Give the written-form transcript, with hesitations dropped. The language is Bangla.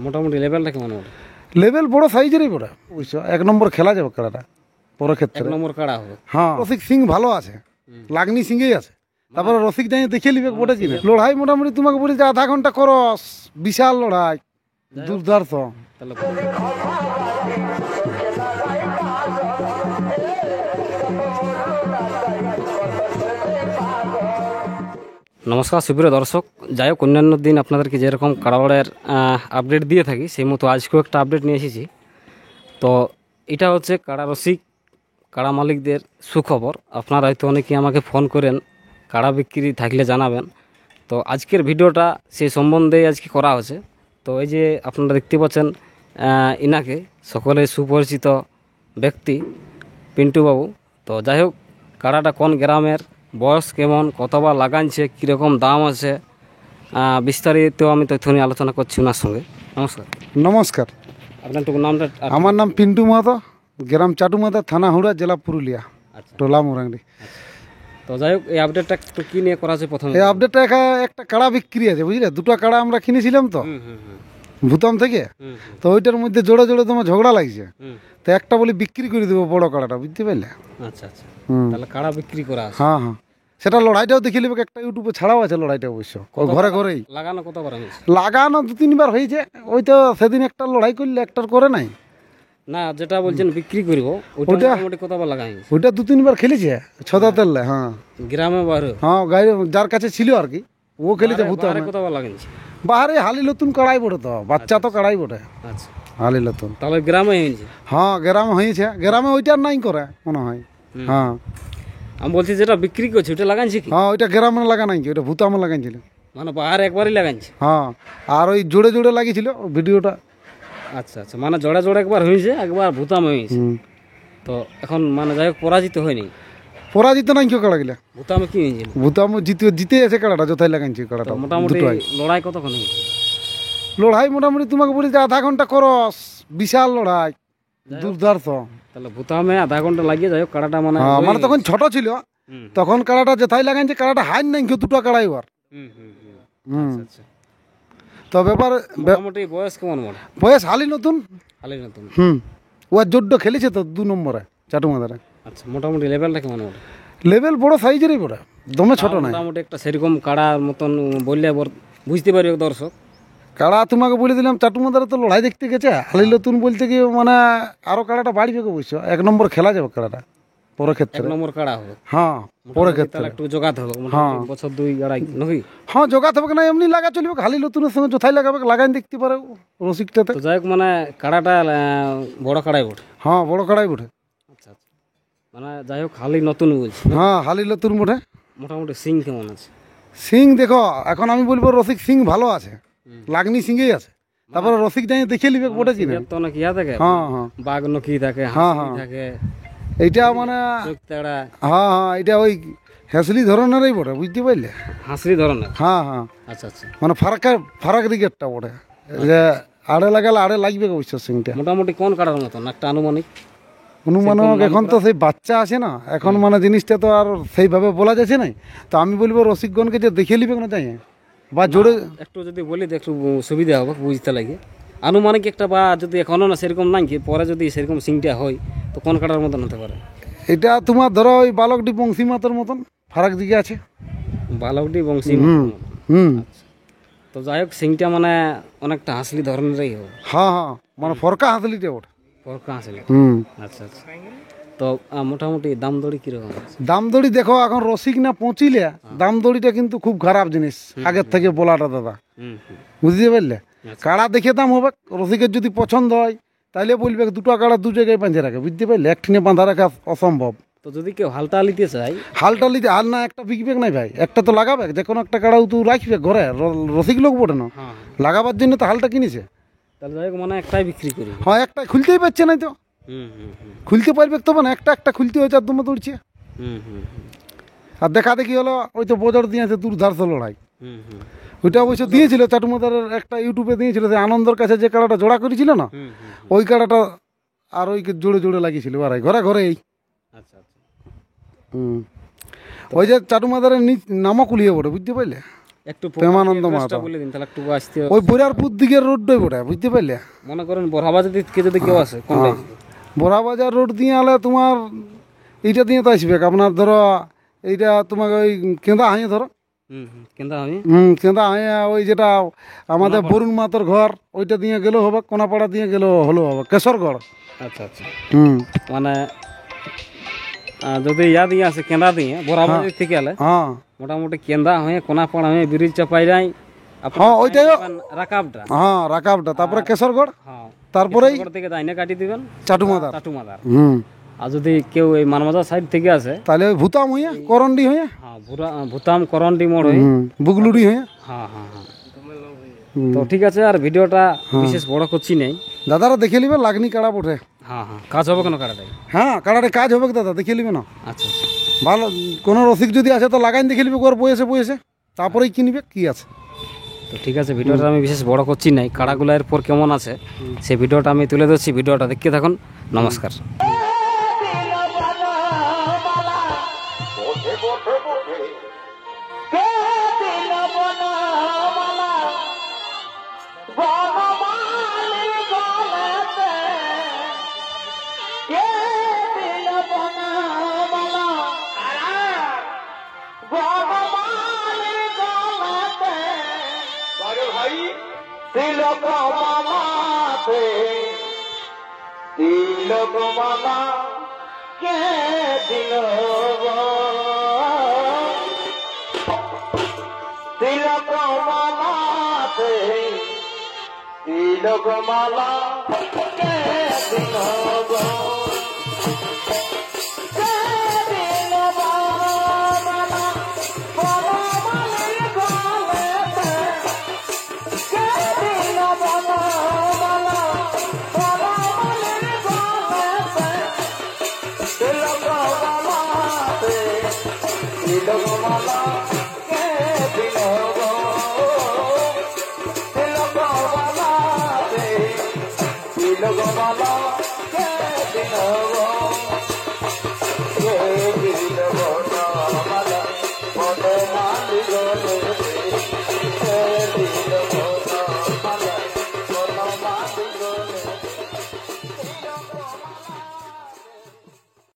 মোটামুটি লেভেলটা কেমন হবে? লেভেল বড় সাইজেরই বড়, বুঝছো, এক নম্বর খেলা যাবে কাড়াটা পরের এক ক্ষেত্রে। নম্বর কাড়া হবে। হ্যাঁ, রসিক সিং ভালো আছে, লাগনি সিংই আছে। তারপরে রসিক যাই দেখে নিবে বটে কিনা। লড়াই মোটামুটি তোমাকে বলি যে আধা ঘন্টা করস, বিশাল লড়াই, দুর্ধর্ষ। তাহলে নমস্কার সুপ্রিয় দর্শক, যাই হোক অন্যান্য দিন আপনাদেরকে যেরকম কাড়াওয়াড়ের আপডেট দিয়ে থাকি সেই মতো আজকেও একটা আপডেট নিয়ে এসেছি। তো এটা হচ্ছে কাড়া রসিক কাড়া মালিকদের সুখবর। আপনারা হয়তো অনেকেই আমাকে ফোন করেন কাড়া বিক্রি থাকলে জানাবেন। তো আজকের ভিডিওটা সেই সম্বন্ধে আজকে করা হচ্ছে। তো এই যে আপনারা দেখতে পাচ্ছেন ইনাকে সকলে সুপরিচিত ব্যক্তি পিন্টুবাবু। তো যাই হোক, কাড়াটা কোন গ্রামের, বয়স কেমন, কতবার লাগানছে, কীরকম দাম আছে, বিস্তারিত আমি তথ্য নিয়ে আলোচনা করছি ওনার সঙ্গে। নমস্কার। নমস্কার, আপনার টুকু নামটা? আমার নাম পিন্টু মাহাতো, গ্রাম চাটুমাথা, থানা হুড়া, জেলা পুরুলিয়া, আচ্ছা। টোলা মোরাংড়ি। তো যাই হোক, এই আপডেটটা একটু কী নিয়ে করা আছে প্রথমে? এই আপডেটটা একটা কাড়া বিক্রি আছে, বুঝলে, দুটো কাড়া আমরা কিনেছিলাম তো ভুতাম থেকে। তো ওইটার মধ্যে জোড়ে জোড়ে তোমার ঝগড়া লাগছে, তো একটা বলি বিক্রি করে দেবো বড় কাড়াটা, বুঝতে পারলে? আচ্ছা আচ্ছা, তাহলে কাড়া বিক্রি করা আছে। হ্যাঁ হ্যাঁ, সেটা লড়াইটাও দেখে নেবে, একটা ইউটিউবে ছাড়াও আছে লড়াইটা, অবশ্য ঘরে ঘরেই লাগানো কতবার হয়েছে? লাগানো 2-3 বার হয়েছে। ওই তো সেদিন একটা লড়াই করলে, একটার করে নাই না, যেটা বলছেন বিক্রি করবো ওইটা মোটামুটি কতবার লাগা হয়েছে? ওইটা 2-3 বার খেলেছে, 6-7 তেললে। হ্যাঁ, গ্রামে বাইরে? হ্যাঁ, গাড়ি যার কাছে ছিল আর কি, ও খেলেছে ভুতাম। কতবার লাগাইছে? বাহারে হালি নতুন কড়াই বটে, তো বাচ্চা তো কড়াই বটে। আচ্ছা, হালি নতুন। তাহলে গ্রামে হয়েছে? হ্যাঁ, গ্রামে হয়েছে। গ্রামে ওইটার নাই করে মনে হয়। হ্যাঁ, আমি বলছি যেটা বিক্রি করছি ওটা লাগাইছে কি? হ্যাঁ, ওইটা গ্রামে লাগা নাই, ওইটা ভুতামে লাগাইছিল। মানে বাহার একবারই লাগাইছে? হ্যাঁ, আর ওই জোড়ে জোড়ে লাগিয়েছিল ভিডিওটা। আচ্ছা আচ্ছা, মানে জোড়া জোড়া একবার হয়েছে, একবার ভুতাম হয়েছে। তো এখন মানে যাই হোক পরাজিত হয়নি? পরাজিত নাই কেউ কাড়া গিলা। ভুতামে কি হয়েছিল? ভুতাম জিতে আছে কাড়াটা, যথাই লাগাইছে কাড়াটা। মোটামুটি লড়াই কতক্ষণ হয়েছে? লড়াই মোটামুটি তোমাকে বলি যে আধা ঘন্টা করস, বিশাল লড়াই, দুর্ধর্ষ। তাহলে ভুতামে আধা ঘন্টা লাগিয়ে যাই হোক কাড়াটা মানে মানে তখন ছোট ছিল, তখন কাড়াটা যেথাই লাগাইছে কাড়াটা হাইন নাই কেউ, দুটো কাড়াই বার। আচ্ছা। তো ব্যাপার মোটামুটি বয়স কেমন? বয়স হালি নতুন। হালি নতুন? ও জোড্ড খেলেছে তো 2 নম্বরে চাটুমাদারে। আচ্ছা, মোটামুটি লেভেলটা কেমন হবে? লেভেল বড় সাইজেরই বড়, দমে ছোট নাই। মোটামুটি একটা সেরকম কাড়ার মতন বললে বুঝতে পারবে দর্শক। কাড়া তোমাকে বলে দিলাম, চাটুমাদারে তো লড়াই দেখতে গেছে। হালি নতুন বলতে কি মানে আরো কাড়াটা বাড়বে, অবশ্য 1 নম্বর খেলা যাবে কাড়াটা পরের ক্ষেত্রে। 1 নম্বর কাড়া হবে? হ্যাঁ, পরের ক্ষেত্রে একটু জোগাতে হবে, বছর 2-2.5 নাকি? হ্যাঁ, জোগাতে হবে না, এমনি লাগা চলবে। হালি নতুনের সঙ্গে যথাই লাগাবে, লাগাই দেখতে পারে রসিকটাতে। তো যাই হোক, মানে কাড়াটা বড় কাড়াই ওঠে? হ্যাঁ, বড় কাড়াই বটে। আচ্ছা আচ্ছা, মানে যাই হোক হালি নতুন বলছি। হ্যাঁ, হালি নতুন বটে। মোটামুটি সিং কেমন আছে? সিং দেখো, এখন আমি বলবো রসিক সিং ভালো আছে, লাগনি সিংই আছে। তারপরে রসিক যাই দেখে নিবে বটে কিনা। তো অনেক ইয়া থাকে, হ্যাঁ হ্যাঁ, বাঘ নকি থাকে, হ্যাঁ হাসি হ্যাঁ থাকে, এইটা মানে তেড়া। হ্যাঁ হ্যাঁ, এটা ওই হেসলি ধরনেরই বটে, বুঝতে পারলে? হাসরি ধরনের? হ্যাঁ হ্যাঁ, আচ্ছা আচ্ছা, মানে ফারাক দিকেরটা বটে, যে আড়ে লাগালে আড়ে লাগবে অবশ্য সিংটা। মোটামুটি কোন কাড়ার মতন একটা আনুমানিক? অনুমানক এখন তো সেই বাচ্চা আছে না, এখন মানে জিনিসটা তো আর সেইভাবে বলা যাচ্ছে না। তো আমি বলবো রসিকগণকে যে দেখে নিবে না, তাই বা জোরে একটু যদি বলি তো একটু সুবিধা হবে বুঝতে লাগে। আনুমানিক একটা, বা যদি এখনো না সেরকম নাই কি, পরে যদি সেরকম সিংটা হয় তো কোন কাটার মতন হতে পারে? এটা তোমার ধরো ওই বালকডি বংশী মাতার মতন ফারাক দিকে আছে। বালকডি বংশী? তো যাই হোক, সিংটা মানে অনেকটা হাসলি ধরনেরই হবে। হ্যাঁ হ্যাঁ, মানে ফরকা হাসলিটা ওটা, ফরকা হাসলি। আচ্ছা আচ্ছা, তো মোটামুটি দাম দড়ি কিরকম আছে? দাম দড়ি দেখো, এখন রসিক না পৌঁছিলে, দাম দড়িটা কিন্তু খুব খারাপ জিনিস আগের থেকে বলাটা দাদা, বুঝতে পারলে? কাড়া দেখে দাম হবে। রসিকের যদি পছন্দ হয় তাহলে বলবে দুটো কাড়া 2 জায়গায় বাঁধে রাখে, বুঝতে পারলে? একঠিনে বাঁধা রাখা অসম্ভব। তো যদি কেউ হালটা নিতে চায়? হালটা নিতে হাল না, একটা বিকবে নাই ভাই, একটা তো লাগাবে, যে কোনো একটা কাড়াও তো রাখবে ঘরে। রসিক লোক বটে না, লাগাবার জন্য তো হালটা কিনেছে। তাহলে যাই হোক, মানে একটাই বিক্রি করি? হ্যাঁ, একটা খুলতেই পারছে না তো। খুলতে পারবে তো, মানে একটা খুলতে হয়েছে, আর দমে দৌড়ছে। আর দেখা দেখি হলো ওই তো বজর দিয়েছে, দুর্ধর্ষ লড়াই। ওইটা অবশ্য দিয়েছিল চাটুমাদারের একটা ইউটিউবে দিয়েছিল, যে আনন্দর কাছে যে কাড়াটা জোড়া করেছিল না, ওই কাড়াটা আর ওই জোড়ে জোড়ে লাগিয়েছিল বারাই ঘরে ঘরেই। আচ্ছা আচ্ছা, ওই যে চাটুমাদারের নামও কুলিয়ে বটে, বুঝতে পারলে? একটু প্রেমানন্দ address-টা মাহাতো। বলে দিন তাহলে একটু আসতে ওই বরিয়ারপুর দিকের রোডটাই ওটা, বুঝতে পারলে? মনে করেন বড়হাবাজার দিকে যদি কেউ আসে কোনটা বড়াবাজার রোড দিয়ে আলে তোমার এইটা দিয়ে তো আসবে আপনার, ধরো এইটা তোমাকে ওই কেঁদা হাঁয়ে ধরো, কিন্তু আমি কেঁদা হাঁয়ে ওই যেটা আমাদের বরুণ মাতর ঘর ওইটা দিয়ে গেলেও হবে, কোনাপাড়া দিয়ে গেলেও হলেও হবে, কেশরগড়। আচ্ছা আচ্ছা হুম, মানে যদি ইয়া দিয়ে আসে কেন্দা দিয়ে বড়হাবাজার থেকে আলে হ্যাঁ মোটামুটি কেন্দা হয়ে কোনাপাড়া হয়ে ব্রিজ চাপাই যায় হ্যাঁ ওইটাই, রাকাবটা হ্যাঁ রাকাবটা, তারপরে কেশরগড়, হ্যাঁ তারপরেই কেশরগড় থেকে দাইনে কাটি দিবেন চাটুমাদার। টাটুমাদার। হুম, আর যদি কেউ এই মানবাজার সাইড থেকে আসে তাহলে ওই ভূতাম হইয়া করন্ডি হইয়া, হ্যাঁ ভুতাম করন্ডি মোড় হয়ে বুগলুড়ি হইয়া। হ্যাঁ হ্যাঁ হ্যাঁ। তো ঠিক আছে, আর ভিডিওটা বিশেষ বড় করছি নেই। দাদারা দেখে নিবে লাগনি কাড়া বটে। হ্যাঁ হ্যাঁ, কাজ হবে কেন কাটাটাই? হ্যাঁ কাড়াটা কাজ হবে দাদা, দেখে নিবে না আচ্ছা আচ্ছা ভালো, কোনো রসিক যদি আছে তো লাগাইন দেখে নিবে, ওর বয়সে বয়সে তারপরেই কিনবে, কি আছে। তো ঠিক আছে, ভিডিওটা আমি বিশেষ বড় করছি নাই। কাড়াগুলো এরপর কেমন আছে সেই ভিডিওটা আমি তুলে ধরছি। ভিডিওটা দেখতে থাকুন। নমস্কার। তিলক মালাতে তিলক মালা কে দিল তিলক মালাতে তিলক মালা কে দিল Logo mala, que